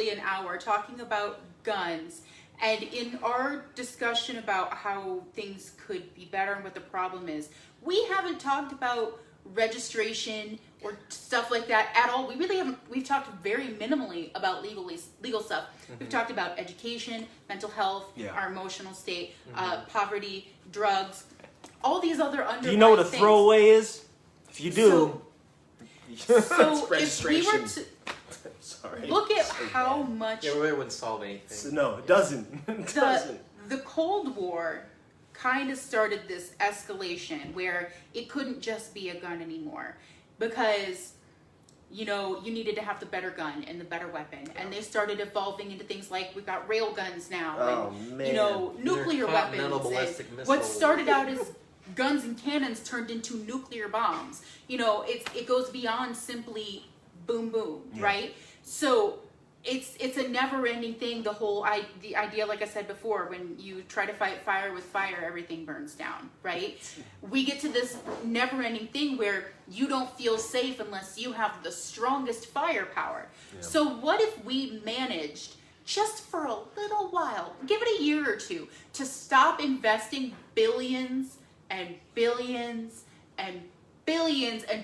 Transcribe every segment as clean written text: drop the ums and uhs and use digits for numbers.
roughly an hour talking about guns. And in our discussion about how things could be better and what the problem is, we haven't talked about registration or stuff like that at all. We really haven't. We've talked very minimally about legal stuff. We've talked about education, mental health, our emotional state, poverty, drugs, all these other underlying things. Do you know what a throwaway is? If you do, so if we were to sorry, look at how much... Yeah, it wouldn't solve anything. No, it doesn't. It doesn't. The Cold War kind of started this escalation where it couldn't just be a gun anymore, because you needed to have the better gun and the better weapon, and they started evolving into things like we've got rail guns now, and nuclear weapons. And what started out as guns and cannons turned into nuclear bombs. It goes beyond simply boom boom, right? So it's a never-ending thing. The idea, like I said before, when you try to fight fire with fire, everything burns down, right? We get to this never-ending thing where you don't feel safe unless you have the strongest firepower. So what if we managed, just for a little while, give it a year or two, to stop investing billions and billions and billions and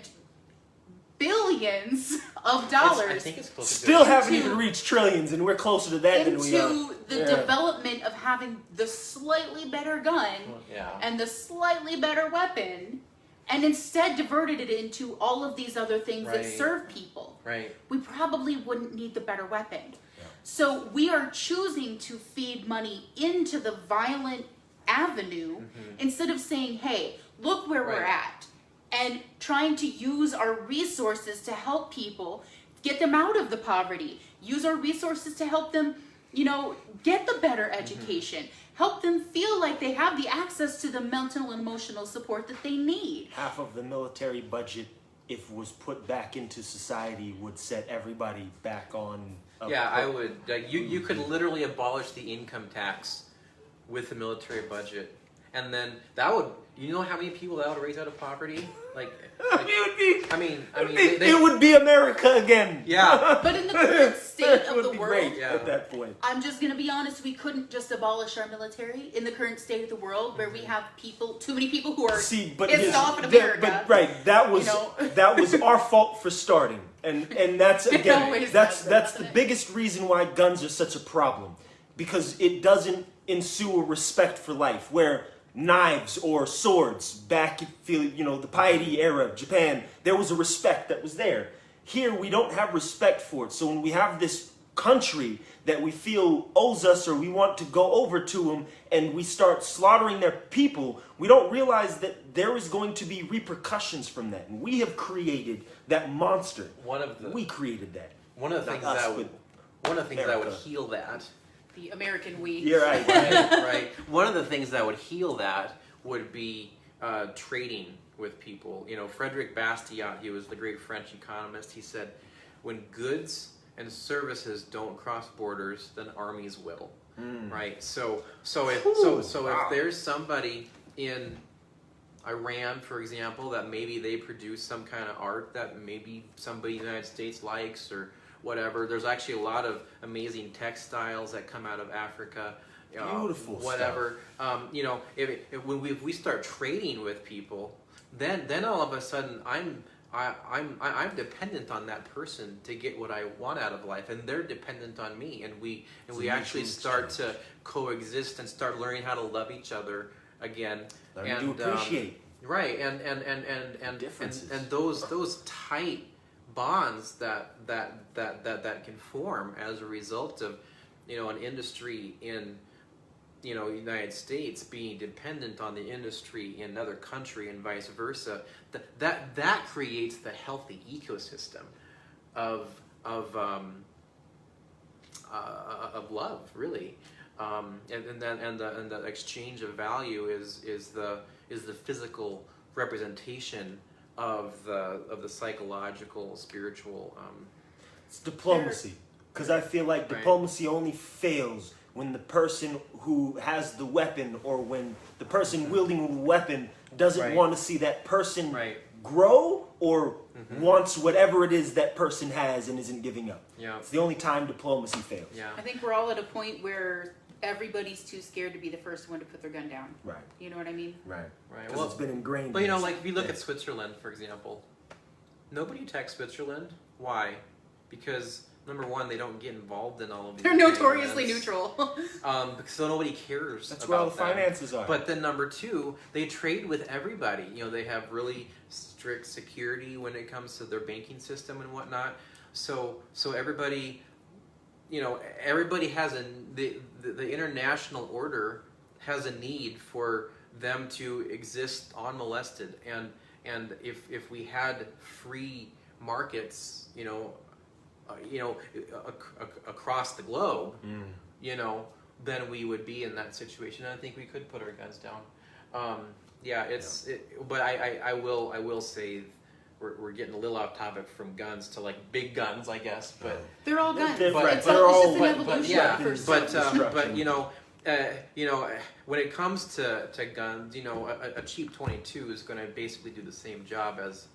billions of dollars. I think it's close Still haven't even reached trillions, and we're closer to that than we are. Into the development of having the slightly better gun and the slightly better weapon, and instead diverted it into all of these other things that serve people. Right. We probably wouldn't need the better weapon. So we are choosing to feed money into the violent avenue instead of saying, hey, look where we're at, and trying to use our resources to help people, get them out of the poverty, use our resources to help them, get the better education, help them feel like they have the access to the mental and emotional support that they need. Half of the military budget, if was put back into society, would set everybody back on. I would. You could literally abolish the income tax with the military budget, and then that would. You know how many people that would raise out of poverty? It would be America again. Yeah. But in the current state of the world, at that point, I'm just going to be honest, we couldn't just abolish our military in the current state of the world, where we have too many people who are pissed off in America. That was our fault for starting, and that's again that's the biggest reason why guns are such a problem, because it doesn't ensue a respect for life, where knives or swords back, the piety era of Japan, there was a respect that was there. Here we don't have respect for it. So when we have this country that we feel owes us, or we want to go over to them, and we start slaughtering their people, we don't realize that there is going to be repercussions from that. And we have created that monster. We created that. One of the things that would heal that. The American we. You're right. right. One of the things that would heal that would be trading with people. Frederick Bastiat, he was the great French economist. He said, when goods and services don't cross borders, then armies will. Right. So if there's somebody in Iran, for example, that maybe they produce some kind of art that maybe somebody in the United States likes, or whatever. There's actually a lot of amazing textiles that come out of Africa. Beautiful whatever. If we start trading with people, then all of a sudden I'm dependent on that person to get what I want out of life, and they're dependent on me, and we actually start to coexist and start learning how to love each other again. Learn to appreciate. Right, and those tight bonds that can form as a result of an industry in the United States being dependent on the industry in another country and vice versa, that creates the healthy ecosystem of love, really, and the exchange of value is the physical representation of the psychological, spiritual. It's diplomacy, because I feel like diplomacy only fails when the person who has the weapon, or when the person wielding the weapon doesn't want to see that person grow or wants whatever it is that person has and isn't giving up. Yeah. It's the only time diplomacy fails. Yeah. I think we're all at a point where everybody's too scared to be the first one to put their gun down. Right. You know what I mean? Right. Right. Because it's been ingrained. But you know, in us. like if you look at Switzerland, for example, nobody attacks Switzerland. Why? Because number one, they don't get involved in all of these. They're notoriously neutral. So nobody cares. That's about where all the them. finances are. But then number two, they trade with everybody. You know, they have really strict security when it comes to their banking system and whatnot. So everybody, you know, everybody has the international order has a need for them to exist unmolested. And if we had free markets, across the globe, then we would be in that situation. And I think we could put our guns down. But I will say we're getting a little off topic from guns to like big guns, I guess. But they're all guns. They're It's just an evolution. When it comes to guns, a cheap 22 is going to basically do the same job as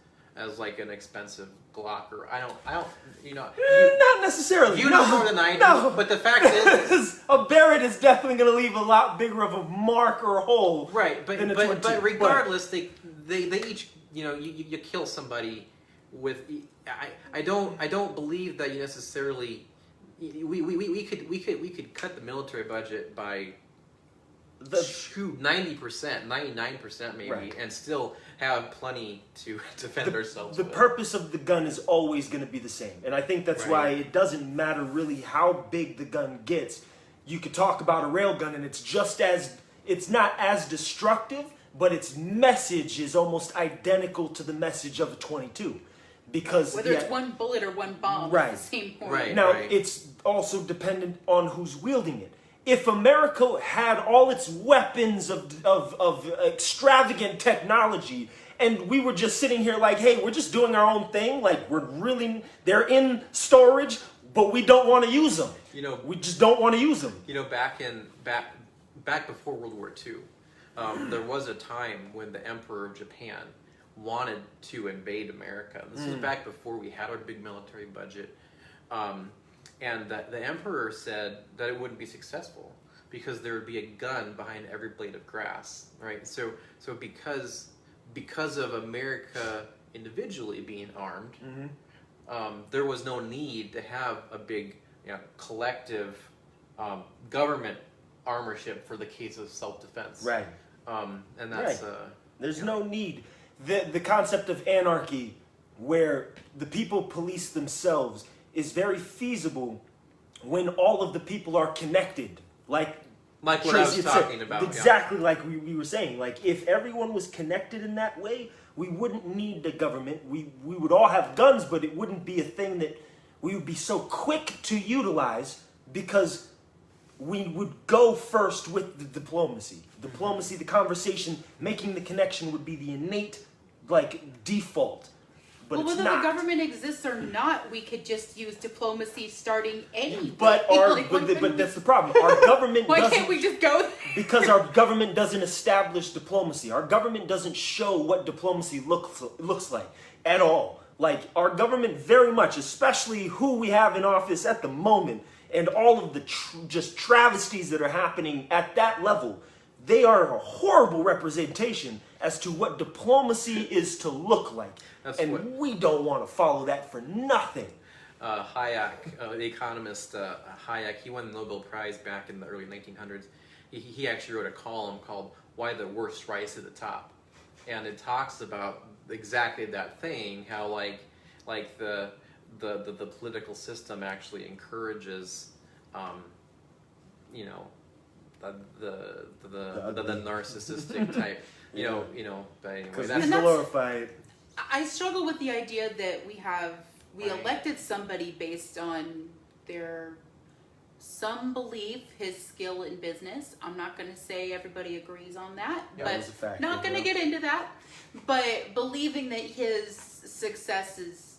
like an expensive Glock, or I don't, not necessarily. You know more than I do. No. But the fact is, a Barrett is definitely going to leave a lot bigger of a mark or a hole. right? But than a 22. but regardless, they each, you kill somebody with. I don't believe that you necessarily. We could cut the military budget by 90%, 99% maybe, Right. and still have plenty to defend ourselves The with. purpose of the gun is always going to be the same. And I think that's why it doesn't matter really how big the gun gets. You could talk about a rail gun and it's not as destructive, but its message is almost identical to the message of a 22. Because whether it's one bullet or one bomb, Right. it's the same point. Right. Now, it's also dependent on who's wielding it. If America had all its weapons of extravagant technology, and we were just sitting here like, hey, we're just doing our own thing, like they're in storage, but we don't want to use them. We just don't want to use them. Back before World War II, there was a time when the Emperor of Japan wanted to invade America. This was back before we had our big military budget. And the emperor said that it wouldn't be successful because there would be a gun behind every blade of grass, right? So because of America individually being armed, there was no need to have a big collective government armorship for the case of self-defense. Right. And that's there's no need. The concept of anarchy, where the people police themselves, is very feasible when all of the people are connected. Like what Tracy I was had talking said, about. exactly like we were saying. Like if everyone was connected in that way, we wouldn't need the government. We would all have guns, but it wouldn't be a thing that we would be so quick to utilize because we would go first with the diplomacy. Diplomacy, the conversation, making the connection would be the innate default. But Well, it's whether not. the government exists or not, we could just use diplomacy starting anyway. But but that's the problem. Our government Why doesn't. can't we just go there? Because our government doesn't establish diplomacy. Our government doesn't show what diplomacy looks like at all. Like our government very much, especially who we have in office at the moment, and all of the just travesties that are happening at that level, they are a horrible representation as to what diplomacy is to look like. We don't want to follow that for nothing. Hayek, the economist Hayek, he won the Nobel Prize back in the early 1900s. He actually wrote a column called "Why the Worst Rise to the Top," and it talks about exactly that thing. How like the political system actually encourages, the narcissistic type. But anyway, Because that's we glorify it. I struggle with the idea that we elected somebody based on some belief, his skill in business. I'm not going to say everybody agrees on that, That was a fact, not going to get into that. But believing that his successes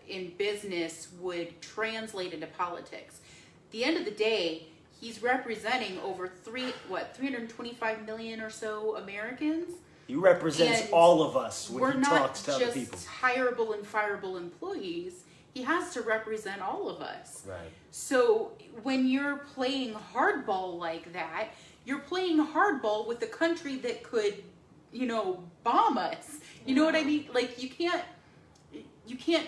in business would translate into politics. At the end of the day, he's representing over 325 million or so Americans. He represents And all of us when we're he not talks to other just people. hireable and fireable employees. He has to represent all of us. Right. So when you're playing hardball like that, you're playing hardball with a country that could, bomb us. You know what I mean? Like you can't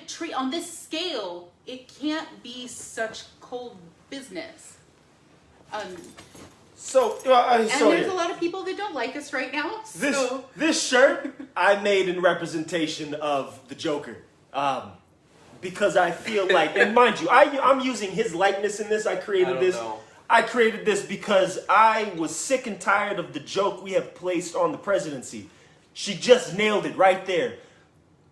treat on this scale. It can't be such cold business. So And there's a lot of people that don't like us right now. This shirt I made in representation of the Joker, because I feel like, and mind you, I'm using his likeness in this. I created this because I was sick and tired of the joke we have placed on the presidency. She just nailed it right there.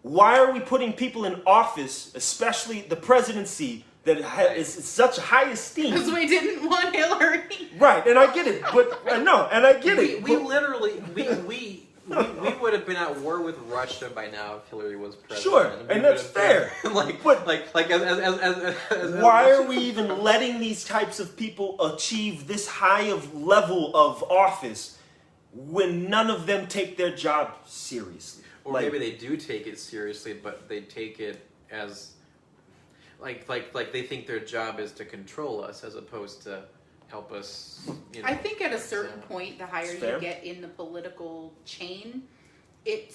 Why are we putting people in office, especially the presidency, that is such high esteem? Because we didn't want Hillary. Right, and I get it, but I get it. We literally we would have been at war with Russia by now if Hillary was president. Sure, and that's fair. Why are we even letting these types of people achieve this high of level of office when none of them take their job seriously? Or maybe they do take it seriously, but they take it as like they think their job is to control us as opposed to help us. I think at a certain point, the higher you get in the political chain, it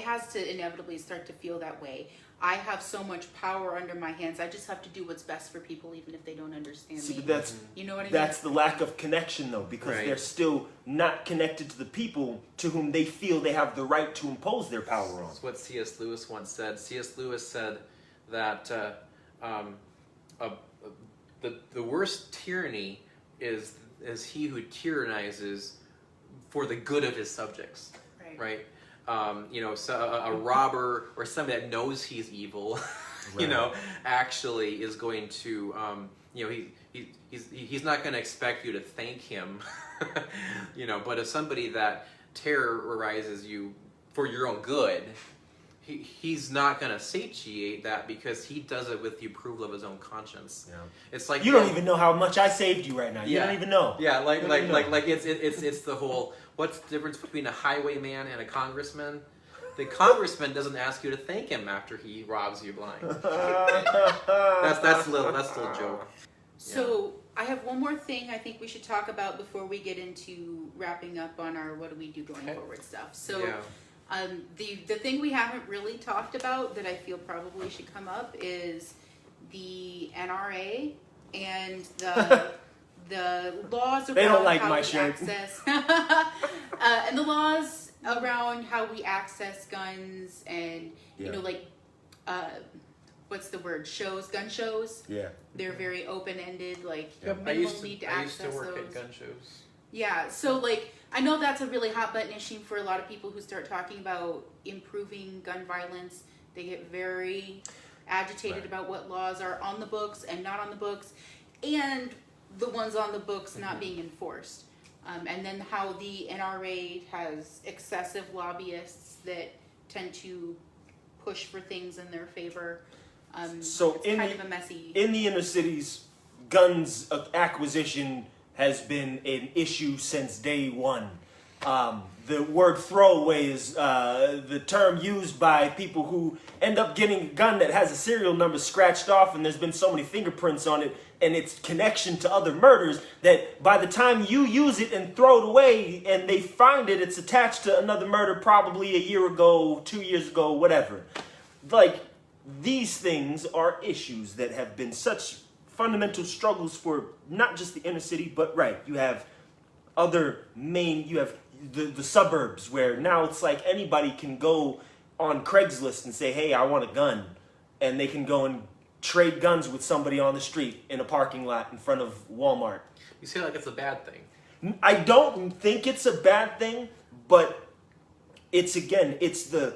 has to inevitably start to feel that way. I have so much power under my hands. I just have to do what's best for people, even if they don't understand me. But you know what I mean? That's the lack of connection, though, because they're still not connected to the people to whom they feel they have the right to impose their power on. That's what C.S. Lewis once said. C.S. Lewis said that the worst tyranny is he who tyrannizes for the good of his subjects. Right? So a robber or somebody that knows he's evil, actually is going to, he's not going to expect you to thank him, but if somebody that terrorizes you for your own good, he's not going to satiate that because he does it with the approval of his own conscience. Yeah. It's like you don't even know how much I saved you right now. You don't even know. Yeah, it's the whole. What's the difference between a highwayman and a congressman? The congressman doesn't ask you to thank him after he robs you blind. That's a little joke. So I have one more thing I think we should talk about before we get into wrapping up on our what do we do going forward stuff. So the thing we haven't really talked about that I feel probably should come up is the NRA and the laws around how we access and the laws around how we access guns and what's the word? Gun shows. Yeah. They're very open-ended. I used to work at gun shows. Yeah. So I know that's a really hot button issue for a lot of people who start talking about improving gun violence. They get very agitated about what laws are on the books and not on the books, and the ones on the books not being enforced. And then how the NRA has excessive lobbyists that tend to push for things in their favor. So it's kind of a messy... In the inner cities, guns acquisition has been an issue since day one. The word throwaway is the term used by people who end up getting a gun that has a serial number scratched off and there's been so many fingerprints on it and its connection to other murders that by the time you use it and throw it away and they find it, it's attached to another murder probably a year ago, 2 years ago, whatever. These things are issues that have been such fundamental struggles for not just the inner city, but you have you have the suburbs where now it's like anybody can go on Craigslist and say, hey, I want a gun. And they can go and trade guns with somebody on the street in a parking lot in front of Walmart. You say it's a bad thing. I don't think it's a bad thing, but it's the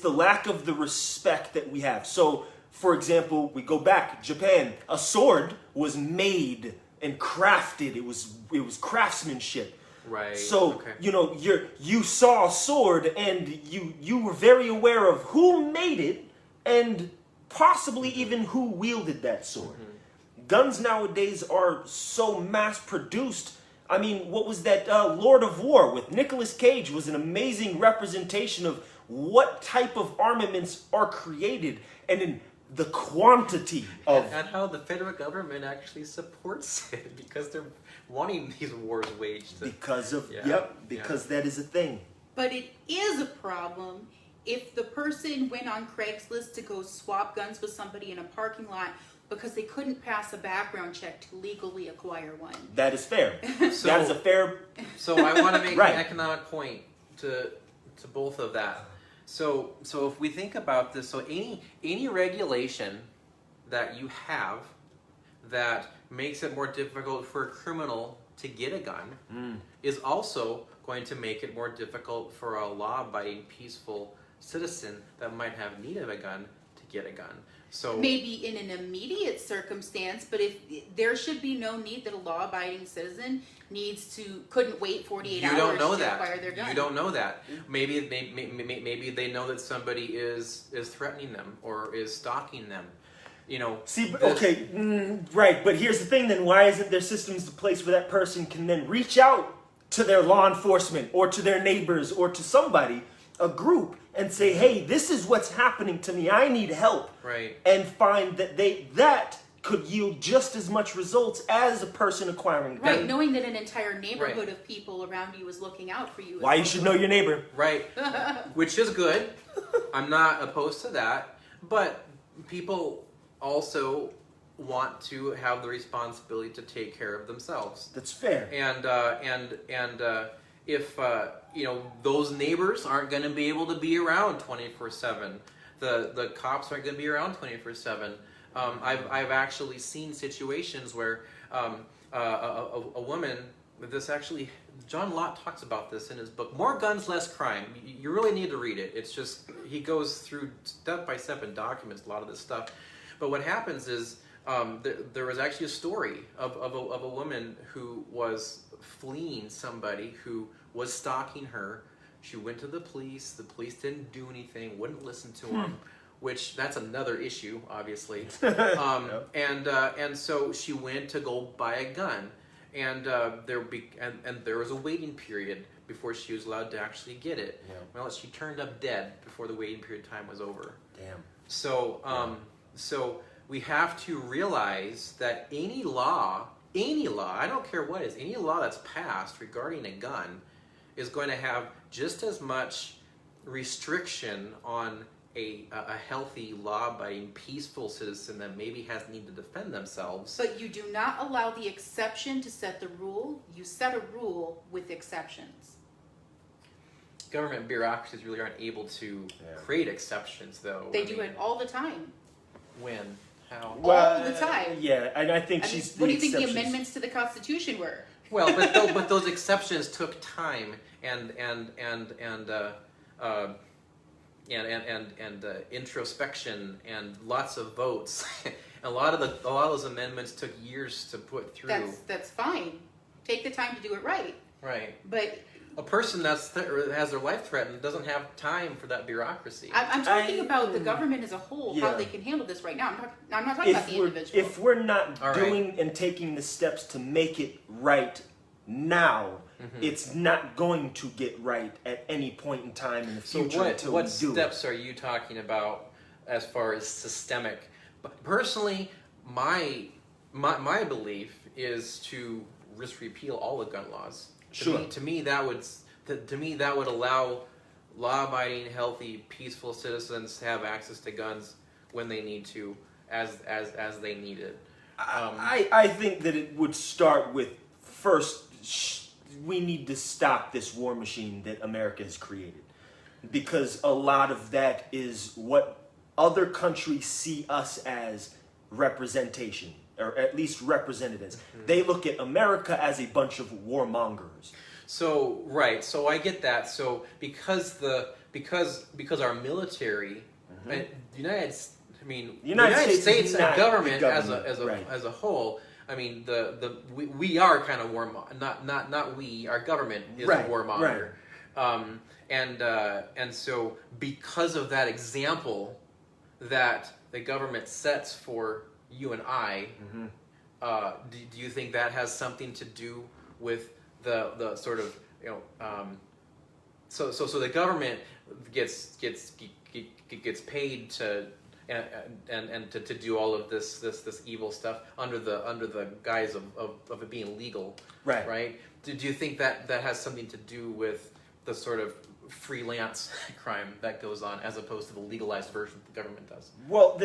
lack of the respect that we have. So, for example, we go back, Japan, a sword was made and crafted. It was craftsmanship. Right. So, you saw a sword and you were very aware of who made it and possibly even who wielded that sword. Guns nowadays are so mass produced. I mean, what was that Lord of War with Nicolas Cage was an amazing representation of what type of armaments are created and in the quantity of... And how the federal government actually supports it because they're wanting these wars waged. Because of, Yeah. because that is a thing. But it is a problem if the person went on Craigslist to go swap guns with somebody in a parking lot because they couldn't pass a background check to legally acquire one. That is fair. So, that is a fair... So I want to make Right. an economic point to both of that. So if we think about this, so any regulation that you have that makes it more difficult for a criminal to get a gun is also going to make it more difficult for a law-abiding, peaceful citizen that might have need of a gun to get a gun. So Maybe in an immediate circumstance, but if there should be no need that a law-abiding citizen couldn't wait 48 you hours don't know to that. acquire their gun. You don't know that. Maybe they know that somebody is threatening them or is stalking them. You know. See, okay, right, but here's the thing then, why isn't there systems the place where that person can then reach out to their law enforcement or to their neighbors or to somebody, a group, and say, hey, this is what's happening to me, I need help. Right. And find that that could yield just as much results as a person acquiring a gun. Right, knowing that an entire neighborhood of people around you is looking out for you. Why you should know your neighbor. Right. Which is good. I'm not opposed to that. But people also want to have the responsibility to take care of themselves. That's fair. And if those neighbors aren't going to be able to be around 24/7, the cops aren't going to be around 24/7. I've actually seen situations where a woman. This actually, John Lott talks about this in his book, More Guns, Less Crime. You really need to read it. It's just, he goes through step by step and documents a lot of this stuff. But what happens is, there was actually a story of a woman who was fleeing somebody who was stalking her. She went to the police didn't do anything, wouldn't listen to him, which that's another issue, obviously. And so she went to go buy a gun. And there was a waiting period before she was allowed to actually get it. Yeah. Well, she turned up dead before the waiting period time was over. Damn. So so we have to realize that any law, I don't care what it is, any law that's passed regarding a gun is going to have just as much restriction on a healthy, law-abiding, peaceful citizen that maybe has need to defend themselves. But you do not allow the exception to set the rule. You set a rule with exceptions. Government bureaucracies really aren't able to create exceptions, though. They do it all the time. When? How? All the time. Yeah, and I think she's what do you think the exceptions. amendments to the Constitution were? Well, but those exceptions took time and introspection and lots of votes. A lot of those amendments took years to put through. That's fine. Take the time to do it right. Right. But a person that has their life threatened doesn't have time for that bureaucracy. I'm talking about the government as a whole, how they can handle this right now. I'm not talking about the individual. If we're not doing and taking the steps to make it right now, it's not going to get right at any point in time in the future. So what steps are you talking about as far as systemic? Personally, my belief is to just repeal all the gun laws. To me, that would allow law-abiding, healthy, peaceful citizens to have access to guns when they need to, as they need it. I think that it would start with first. We need to stop this war machine that America has created, because a lot of that is what other countries see us as representation, or at least representatives. They look at America as a bunch of warmongers. So I get that. So because our military, the United States and government as a whole. I mean, we are kind of not we. Our government is a warmonger, and so because of that example that the government sets for you and I, do you think that has something to do with the sort of so the government gets paid to and to do all of this evil stuff under the guise of it being legal, right? Do you think that has something to do with the sort of freelance crime that goes on as opposed to the legalized version the government does? Well,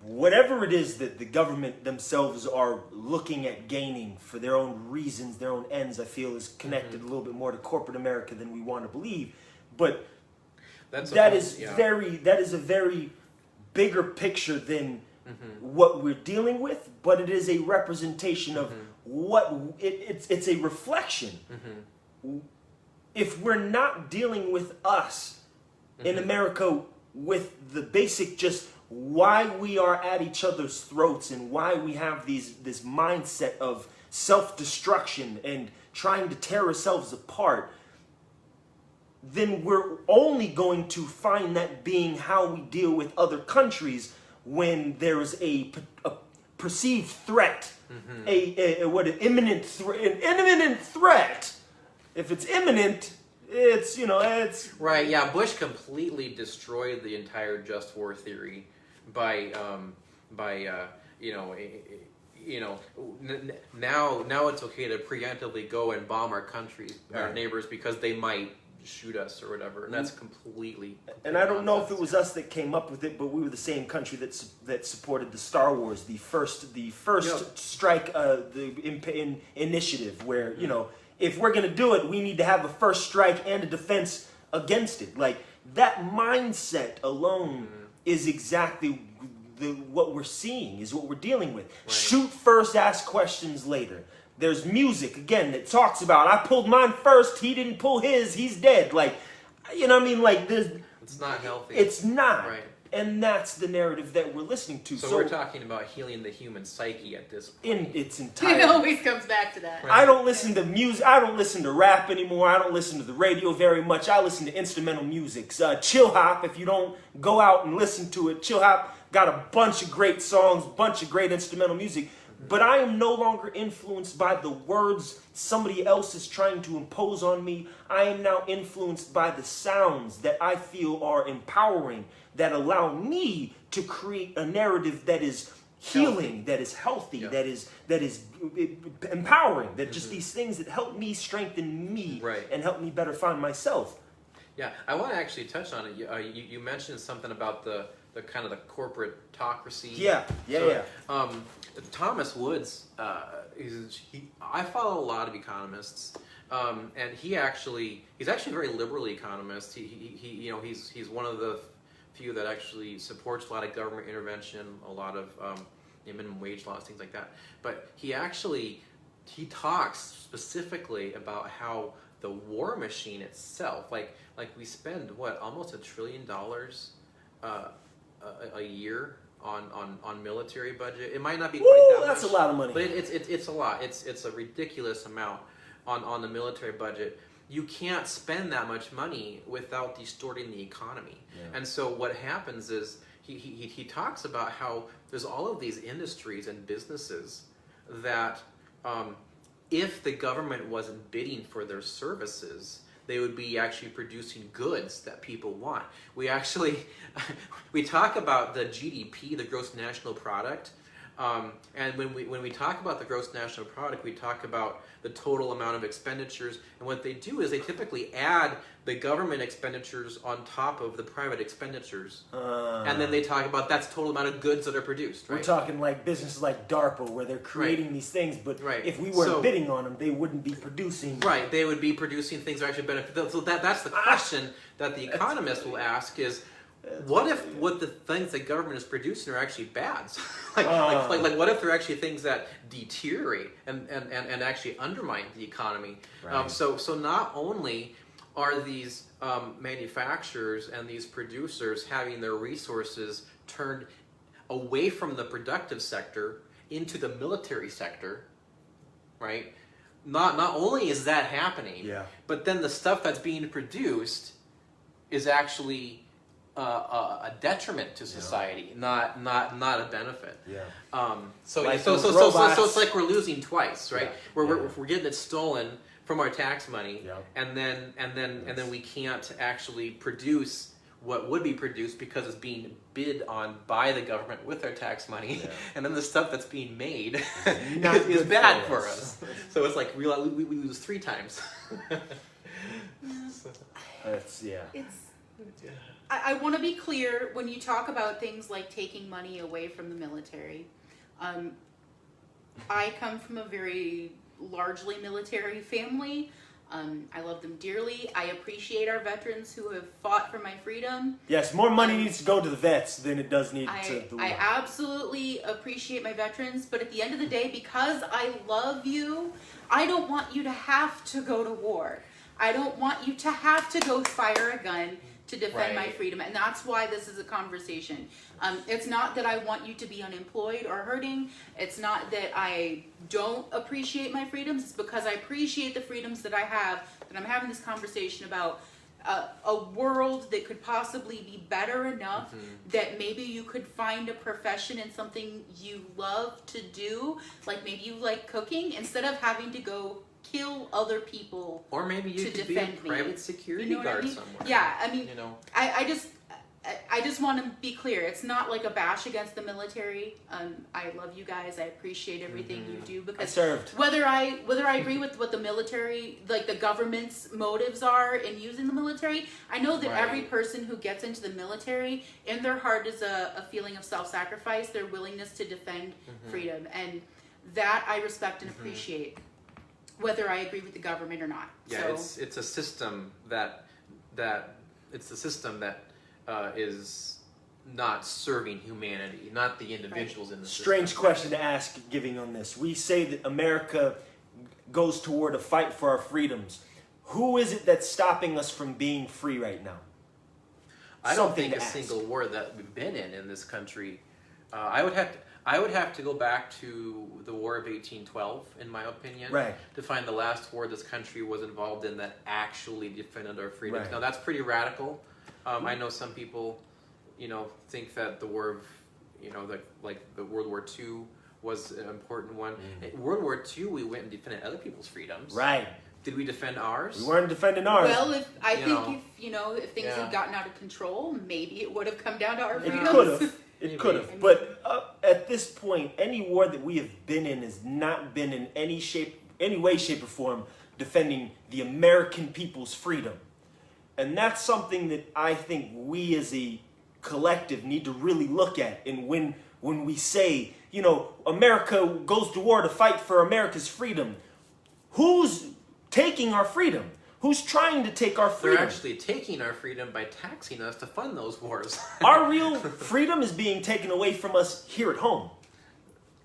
whatever it is that the government themselves are looking at gaining for their own reasons, their own ends, I feel is connected a little bit more to corporate America than we want to believe. But that is a very bigger picture than what we're dealing with, but it is a representation of what it's a reflection. If we're not dealing with us in America with the basic just why we are at each other's throats and why we have this mindset of self-destruction and trying to tear ourselves apart, then we're only going to find that being how we deal with other countries when there's a perceived threat, an imminent threat. If it's imminent, it's right. Yeah, Bush completely destroyed the entire just war theory by now it's okay to preemptively go and bomb our countries, our neighbors, because they might shoot us or whatever, and that's completely. And I don't know if it was us that came up with it, but we were the same country that supported the Star Wars, the first strike, the initiative, where if we're gonna do it, we need to have a first strike and a defense against it. Like that mindset alone is exactly what we're seeing, is what we're dealing with. Right. Shoot first, ask questions later. There's music, again, that talks about, I pulled mine first, he didn't pull his, he's dead. Like, what I mean? Like, it's not healthy. It's not. Right. And that's the narrative that we're listening to. So we're talking about healing the human psyche at this point. In its entirety. It always comes back to that. Right. I don't listen to music. I don't listen to rap anymore. I don't listen to the radio very much. I listen to instrumental music. Chill Hop, if you don't go out and listen to it, Chill Hop got a bunch of great songs, bunch of great instrumental music. But I am no longer influenced by the words somebody else is trying to impose on me. I am now influenced by the sounds that I feel are empowering, that allow me to create a narrative that is healing, that is healthy, that is empowering, that just these things that help me strengthen me and help me better find myself. Yeah, I want to actually touch on it. You mentioned something about the kind of the corporatocracy. Yeah. Thomas Woods, I follow a lot of economists, and he's actually a very liberal economist. He's one of the few that actually supports a lot of government intervention, a lot of minimum wage laws, things like that. But he talks specifically about how the war machine itself, like we spend almost $1 trillion a year on military budget. It might not be quite that much. That's a lot of money. But it's a lot. It's a ridiculous amount on the military budget. You can't spend that much money without distorting the economy. Yeah. And so what happens is he talks about how there's all of these industries and businesses that if the government wasn't bidding for their services, they would be actually producing goods that people want. We talk about the GDP, the gross national product, and when we talk about the gross national product, we talk about the total amount of expenditures. And what they do is they typically add the government expenditures on top of the private expenditures, and then they talk about that's the total amount of goods that are produced. Right? We're talking like businesses like DARPA, where they're creating these things, but if we weren't bidding on them, they wouldn't be producing. Right, they would be producing things that actually benefit. So that's the question that the economist will ask is, what if what the things that government is producing are actually bad? like what if they're actually things that deteriorate and actually undermine the economy? Right. So not only are these manufacturers and these producers having their resources turned away from the productive sector into the military sector, right? Not only is that happening, but then the stuff that's being produced is actually a detriment to society, not a benefit. Yeah. So Like so those robots. it's like we're losing twice, right? Yeah. We're getting it stolen from our tax money, Yeah. and then we can't actually produce what would be produced because it's being bid on by the government with our tax money, Yeah. and then the stuff that's being made Not is good bad for for us. us. So it's like we lose 3 times. That's It's. I want to be clear when you talk about things like taking money away from the military. I come from a very largely military family. I love them dearly. I appreciate our veterans who have fought for my freedom. yes. More money needs to go to the vets than it does need to the war. I absolutely appreciate my veterans, but at the end of the day, because I love you, I don't want you to have to go to war. I don't want you to have to go fire a gun to defend my Right. freedom, and that's why this is a conversation. It's not that I want you to be unemployed or hurting. It's not that I don't appreciate my freedoms. It's because I appreciate the freedoms that I have that I'm having this conversation about a world that could possibly be better enough that maybe you could find a profession and something you love to do, like maybe you like cooking, instead of having to go kill other people. Or maybe you To could be a defend me. private security You know what I guard mean? somewhere. Yeah, I mean, You know. I just want to be clear. It's not like a bash against the military. I love you guys. I appreciate everything you do, I because served. whether I agree with what the military, like the government's motives are in using the military, I know that Right. every person who gets into the military, in their heart is a feeling of self-sacrifice, their willingness to defend freedom, and that I respect and appreciate, whether I agree with the government or not. Yeah, So, it's a system that is not serving humanity, not the individuals in the Strange system. question to ask, giving on this. We say that America goes toward a fight for our freedoms. Who is it that's stopping us from being free right now? I don't Something think a to ask. single war that we've been in this country. I would have to go back to the War of 1812, in my opinion, Right. to find the last war this country was involved in that actually defended our freedoms. Right. Now that's pretty radical. I know some people, think that the war of, the World War II was an important one. In World War II, we went and defended other people's freedoms. Right. Did we defend ours? We weren't defending ours. well, if things Yeah. had gotten out of control, maybe it would have come down to our It freedoms. could have. Maybe. It could have. But at this point, any war that we have been in has not been in any way, shape, or form defending the American people's freedom. And that's something that I think we as a collective need to really look at. And when we say, America goes to war to fight for America's freedom, who's taking our freedom? Who's trying to take our They're freedom? actually taking our freedom by taxing us to fund those wars. Our real freedom is being taken away from us here at home.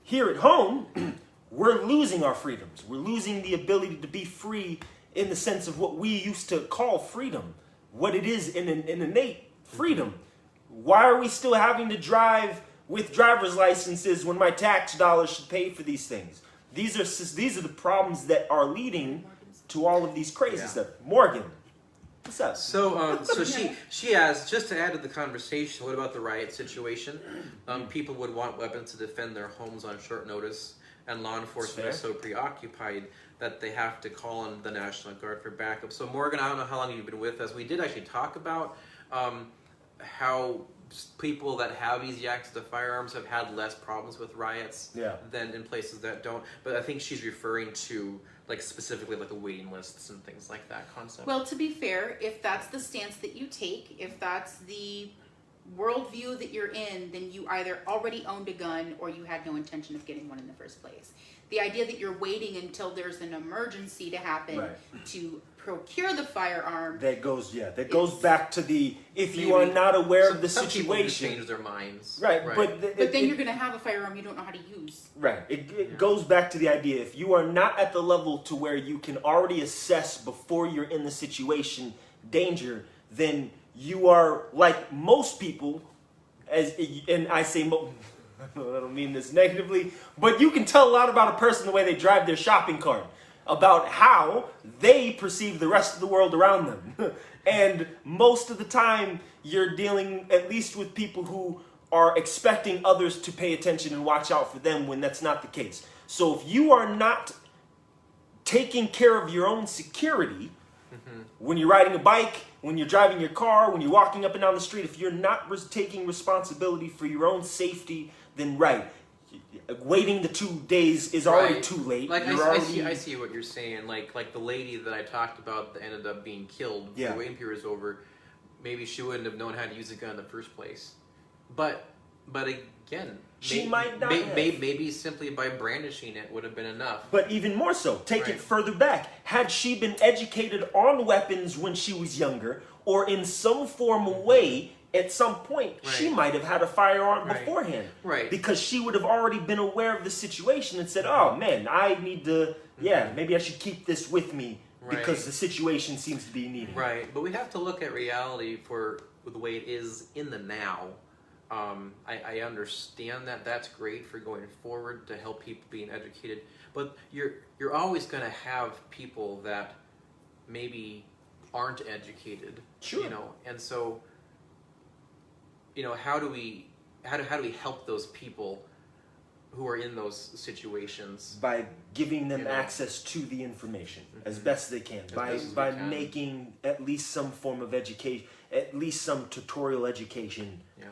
Here at home, we're losing our freedoms. We're losing the ability to be free in the sense of what we used to call freedom, what it is in an innate freedom. Why are we still having to drive with driver's licenses when my tax dollars should pay for these things? These are the problems that are leading to all of these crazy Yeah. stuff. Morgan, what's up? So she has, just to add to the conversation, what about the riot situation? People would want weapons to defend their homes on short notice, and law enforcement is That's fair. so preoccupied that they have to call on the National Guard for backup. So Morgan, I don't know how long you've been with us. We did actually talk about how people that have easy access to firearms have had less problems with riots than in places that don't. But I think she's referring to specifically the waiting lists and things like that concept. Well, to be fair, if that's the stance that you take, if that's the worldview that you're in, then you either already owned a gun or you had no intention of getting one in the first place. The idea that you're waiting until there's an emergency to happen to procure the firearm. That goes back to the if you are not aware of the Some people just situation. change their minds. Right. But then you're going to have a firearm you don't know how to use. Right. It goes back to the idea if you are not at the level to where you can already assess before you're in the situation danger, then you are like most people, and I say I don't mean this negatively, but you can tell a lot about a person the way they drive their shopping cart, about how they perceive the rest of the world around them. And most of the time, you're dealing at least with people who are expecting others to pay attention and watch out for them when that's not the case. So if you are not taking care of your own security, when you're riding a bike, when you're driving your car, when you're walking up and down the street, if you're not taking responsibility for your own safety, then waiting the 2 days is already too late. Like I see what you're saying. Like the lady that I talked about that ended up being killed before the waiting period was over. Maybe she wouldn't have known how to use a gun in the first place. But again, she might not have. Maybe simply by brandishing it would have been enough. But even more so, take it further back. Had she been educated on weapons when she was younger, or in some formal way, at some point, she might have had a firearm beforehand. Right. Because she would have already been aware of the situation and said, oh man, I need to, maybe I should keep this with me because the situation seems to be needing. Right. But we have to look at reality for the way it is in the now. I understand that that's great for going forward to help people being educated, but you're always going to have people that maybe aren't educated, and so how do we help those people who are in those situations? By giving them access to the information as best they can, by making at least some form of education, at least some tutorial education. Yeah.